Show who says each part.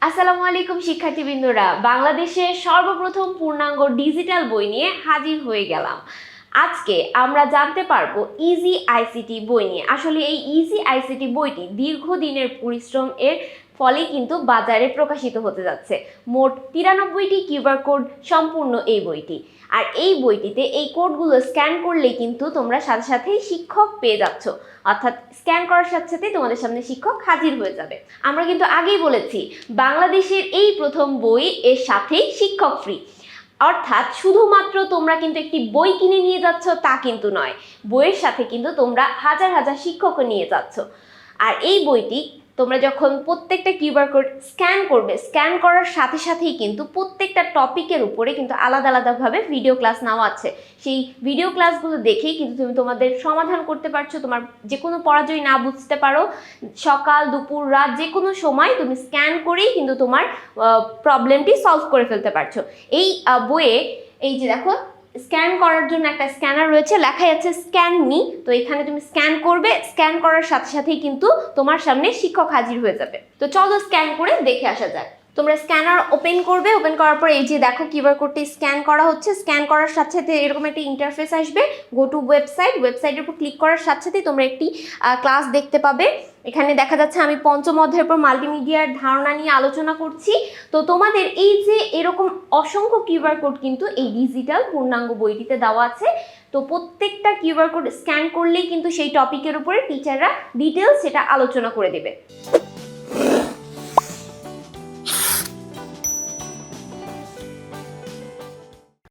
Speaker 1: আসসালামু আলাইকুম শিক্ষার্থীবৃন্দরা, বাংলাদেশের সর্বপ্রথম পূর্ণাঙ্গ ডিজিটাল বই নিয়ে হাজির হয়ে গেলাম। আজকে আমরা জানতে পারবো ইজি আইসিটি বই নিয়ে। আসলে এই ইজি আইসিটি বইটি দীর্ঘদিনের পরিশ্রম এর ফলে কিন্তু বাজারে প্রকাশিত হতে যাচ্ছে। মোট 93টি কিউআর কোড সম্পূর্ণ এই বইটি। আর এই বইটিতে এই কোডগুলো স্ক্যান করলেই কিন্তু তোমরা সাথে সাথেই শিক্ষক পেয়ে যাচ্ছ, অর্থাৎ স্ক্যান করার সাথে সাথেই তোমাদের সামনে শিক্ষক হাজির হয়ে যাবে। আমরা কিন্তু আগেই বলেছি বাংলাদেশের এই প্রথম বই এর সাথেই শিক্ষক ফ্রি, অর্থাৎ শুধুমাত্র তোমরা কিন্তু একটি বই কিনে নিয়ে যাচ্ছ তা কিন্তু নয়, বইয়ের সাথে কিন্তু তোমরা হাজার হাজার শিক্ষকও নিয়ে যাচ্ছ। আর এই বইটি তোমরা যখন প্রত্যেকটা কিউআর কোড স্ক্যান করবে, স্ক্যান করার সাথে সাথেই কিন্তু প্রত্যেকটা টপিকের উপরে কিন্তু আলাদা আলাদাভাবে ভিডিও ক্লাস নেওয়া আছে। সেই ভিডিও ক্লাসগুলো দেখেই কিন্তু তুমি তোমাদের সমাধান করতে পারছো। তোমার যে কোনো পড়া যদি না বুঝতে পারো, সকাল দুপুর রাত যে কোনো সময় তুমি স্ক্যান করেই কিন্তু তোমার প্রবলেমটি সলভ করে ফেলতে পারছো। এই বইয়ে এই যে দেখো, স্ক্যান করার জন্য একটা স্ক্যানার রয়েছে, লেখাই আছে স্ক্যান মি। তো এখানে তুমি স্ক্যান করবে, স্ক্যান করার সাথে সাথেই কিন্তু তোমার সামনে শিক্ষক হাজির হয়ে যাবে। তো চলো স্ক্যান করে দেখে আসা যাক। তোমরা স্ক্যানার ওপেন করবে, ওপেন করার পর এই যে দেখো কিউআর কোডটি স্ক্যান করা হচ্ছে। স্ক্যান করার সাথে সাথে এরকম একটা ইন্টারফেস আসবে, গো টু ওয়েবসাইট। ওয়েবসাইটের উপর ক্লিক করার সাথে সাথেই তোমরা একটি ক্লাস দেখতে পাবে। এখানে দেখা যাচ্ছে আমি পঞ্চম অধ্যায়ের উপর মাল্টিমিডিয়ার ধারণা নিয়ে আলোচনা করছি। তো তোমাদের এই যে এরকম অসংখ্য কিউআর কোড কিন্তু এই ডিজিটাল পূর্ণাঙ্গ বইটিতে দেওয়া আছে। তো প্রত্যেকটা কিউআর কোড স্ক্যান করলেই কিন্তু সেই টপিকের উপরে টিচাররা ডিটেলস সেটা আলোচনা করে দেবে।